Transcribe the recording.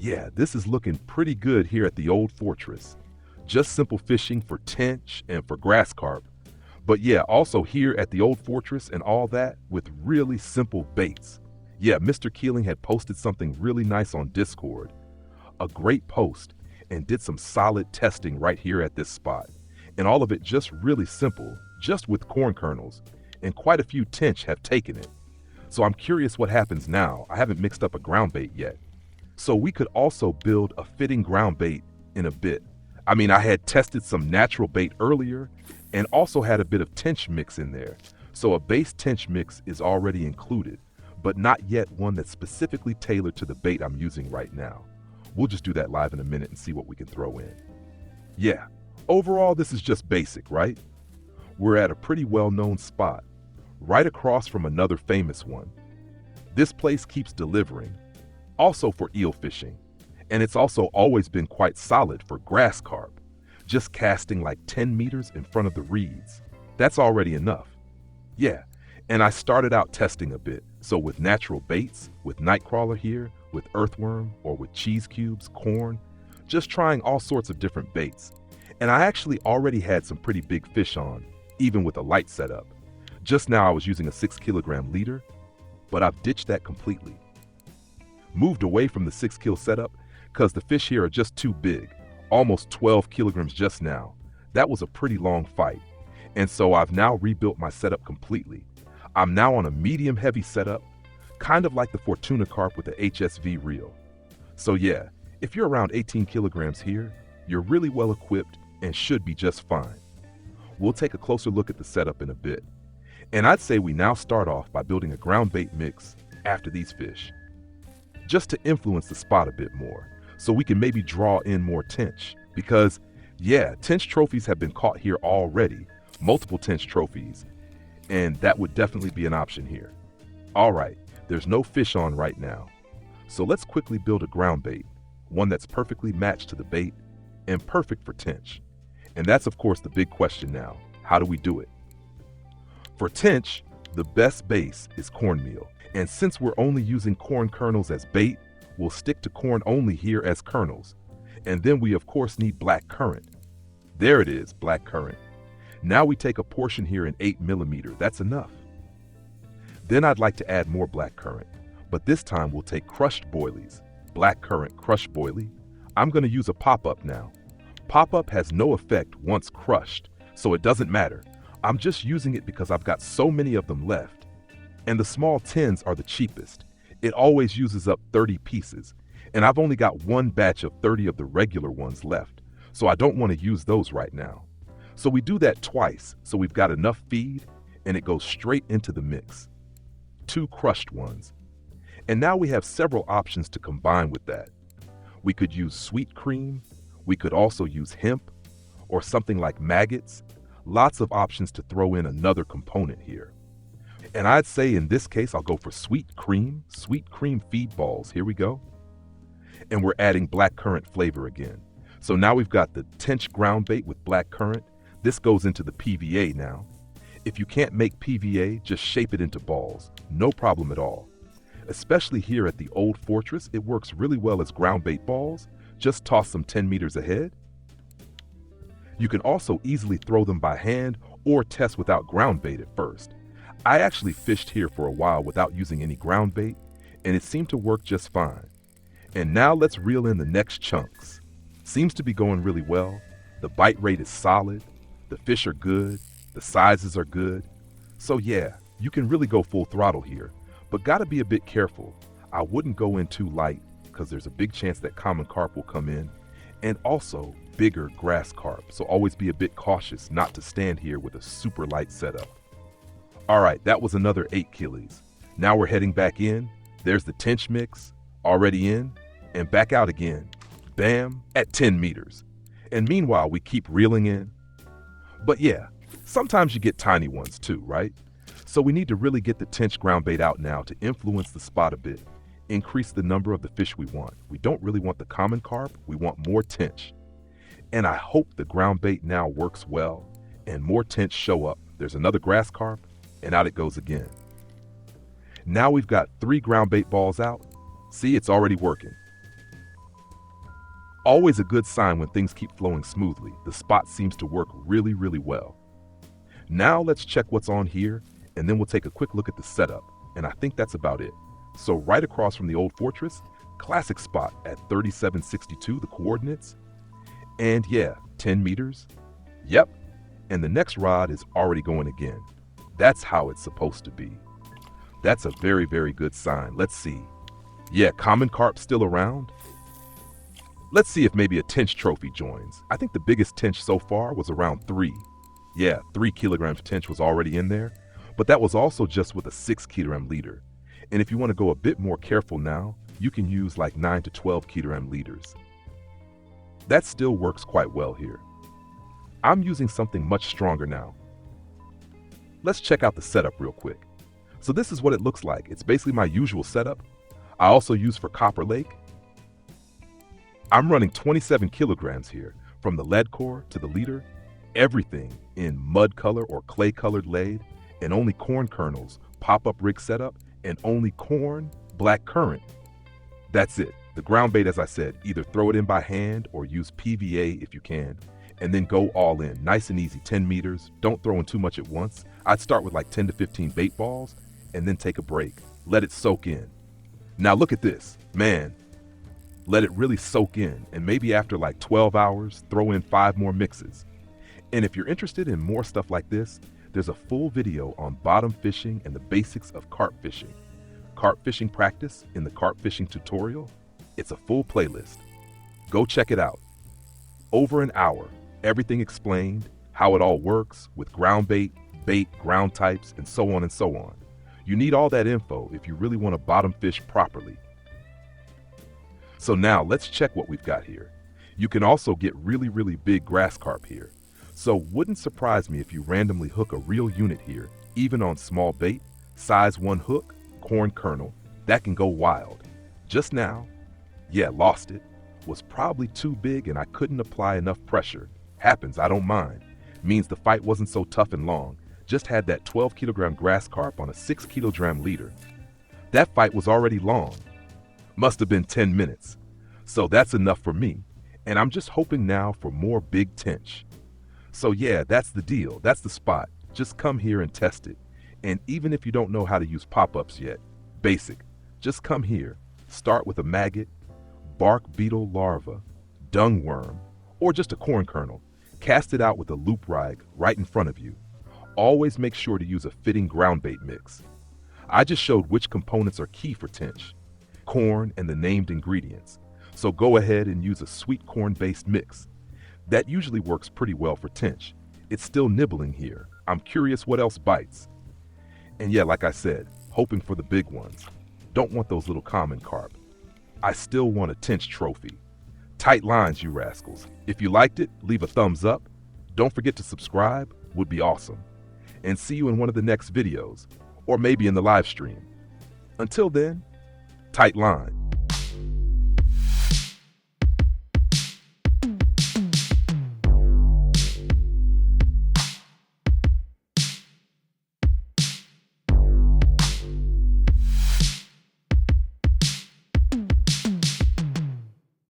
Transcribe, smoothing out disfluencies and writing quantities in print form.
Yeah, this is looking pretty good here at the old fortress. Just simple fishing for tench and for grass carp. But yeah, also here at the old fortress and all that with really simple baits. Yeah, Mr. Keeling had posted something really nice on Discord. A great post, and did some solid testing right here at this spot. And all of it just really simple, just with corn kernels. And quite a few tench have taken it. So I'm curious what happens now. I haven't mixed up a ground bait yet. So we could also build a fitting ground bait in a bit. I mean, I had tested some natural bait earlier and also had a bit of tench mix in there. So a base tench mix is already included, but not yet one that's specifically tailored to the bait I'm using right now. We'll just do that live in a minute and see what we can throw in. Yeah, overall this is just basic, right? We're at a pretty well-known spot, right across from another famous one. This place keeps delivering, also for eel fishing, and it's also always been quite solid for grass carp, just casting like 10 meters in front of the reeds. That's already enough. Yeah, and I started out testing a bit, so with natural baits, with nightcrawler here, with earthworm, or with cheese cubes, corn, just trying all sorts of different baits. And I actually already had some pretty big fish on, even with a light setup. Just now I was using a 6 kilogram leader, but I've ditched that completely. Moved away from the 6 kil setup because the fish here are just too big, almost 12 kilograms just now. That was a pretty long fight. And so I've now rebuilt my setup completely. I'm now on a medium heavy setup, kind of like the Fortuna carp with the HSV reel. So yeah, if you're around 18 kilograms here, you're really well equipped and should be just fine. We'll take a closer look at the setup in a bit. And I'd say we now start off by building a ground bait mix after these fish, just to influence the spot a bit more, so we can maybe draw in more tench. Because yeah, tench trophies have been caught here already, multiple tench trophies, and that would definitely be an option here. All right, there's no fish on right now, so let's quickly build a ground bait, one that's perfectly matched to the bait and perfect for tench. And that's of course the big question now, how do we do it? For tench, the best base is cornmeal. And since we're only using corn kernels as bait, we'll stick to corn only here as kernels. And then we of course need black currant. There it is, black currant. Now we take a portion here in 8mm, that's enough. Then I'd like to add more black currant, but this time we'll take crushed boilies, black currant crushed boilie. I'm gonna use a pop-up now. Pop-up has no effect once crushed, so it doesn't matter. I'm just using it because I've got so many of them left. And the small tins are the cheapest. It always uses up 30 pieces, and I've only got one batch of 30 of the regular ones left, so I don't want to use those right now. So we do that twice, so we've got enough feed, and it goes straight into the mix. 2 crushed ones. And now we have several options to combine with that. We could use sweet cream, we could also use hemp, or something like maggots. Lots of options to throw in another component here. And I'd say in this case, I'll go for sweet cream feed balls. Here we go. And we're adding black currant flavor again. So now we've got the tench ground bait with black currant. This goes into the PVA now. If you can't make PVA, just shape it into balls. No problem at all. Especially here at the old fortress, it works really well as ground bait balls. Just toss them 10 meters ahead. You can also easily throw them by hand or test without ground bait at first. I actually fished here for a while without using any ground bait, and it seemed to work just fine. And now let's reel in the next chunks. Seems to be going really well. The bite rate is solid, the fish are good, the sizes are good. So yeah, you can really go full throttle here, but gotta be a bit careful. I wouldn't go in too light because there's a big chance that common carp will come in, and also bigger grass carp, so always be a bit cautious not to stand here with a super light setup. All right, that was another 8 killies. Now we're heading back in. There's the tench mix, already in, and back out again. Bam, at 10 meters. And meanwhile, we keep reeling in. But yeah, sometimes you get tiny ones too, right? So we need to really get the tench ground bait out now to influence the spot a bit, increase the number of the fish we want. We don't really want the common carp, we want more tench. And I hope the ground bait now works well and more tench show up. There's another grass carp, and out it goes again. Now we've got 3 ground bait balls out. See, it's already working. Always a good sign when things keep flowing smoothly. The spot seems to work really, really well. Now let's check what's on here, and then we'll take a quick look at the setup, and I think that's about it. So right across from the old fortress, classic spot at 3762, the coordinates. And yeah, 10 meters. Yep, and the next rod is already going again. That's how it's supposed to be. That's a very, very good sign. Let's see. Yeah, common carp still around. Let's see if maybe a tench trophy joins. I think the biggest tench so far was around 3. Yeah, 3 kilograms tench was already in there, but that was also just with a 6 kilogram leader. And if you want to go a bit more careful now, you can use like 9 to 12 kilogram leaders. That still works quite well here. I'm using something much stronger now. Let's check out the setup real quick. So this is what it looks like. It's basically my usual setup. I also use for Copper Lake. I'm running 27 kilograms here, from the lead core to the leader, everything in mud color or clay colored lead, and only corn kernels, pop-up rig setup, and only corn, black currant. That's it. The ground bait, as I said, either throw it in by hand or use PVA if you can, and then go all in, nice and easy, 10 meters. Don't throw in too much at once. I'd start with like 10 to 15 bait balls, and then take a break. Let it soak in. Now look at this, man. Let it really soak in, and maybe after like 12 hours, throw in 5 more mixes. And if you're interested in more stuff like this, there's a full video on bottom fishing and the basics of carp fishing. Carp fishing practice in the carp fishing tutorial. It's a full playlist. Go check it out. Over an hour, everything explained, how it all works with ground bait, ground types, and so on and so on. You need all that info if you really want to bottom fish properly. So now let's check what we've got here. You can also get really, really big grass carp here. So wouldn't surprise me if you randomly hook a real unit here, even on small bait, size 1 hook, corn kernel, that can go wild. Just now, yeah, lost it. Was probably too big and I couldn't apply enough pressure. Happens, I don't mind. Means the fight wasn't so tough and long. Just had that 12 kilogram grass carp on a 6 kilogram leader. That fight was already long. Must have been 10 minutes. So that's enough for me. And I'm just hoping now for more big tench. So yeah, that's the deal. That's the spot. Just come here and test it. And even if you don't know how to use pop-ups yet, basic, just come here. Start with a maggot, bark beetle larva, dung worm, or just a corn kernel. Cast it out with a loop rig right in front of you. Always make sure to use a fitting ground bait mix. I just showed which components are key for tench. Corn and the named ingredients. So go ahead and use a sweet corn-based mix. That usually works pretty well for tench. It's still nibbling here. I'm curious what else bites. And yeah, like I said, hoping for the big ones. Don't want those little common carp. I still want a tench trophy. Tight lines, you rascals. If you liked it, leave a thumbs up. Don't forget to subscribe, would be awesome. And see you in one of the next videos, or maybe in the live stream. Until then, tight line.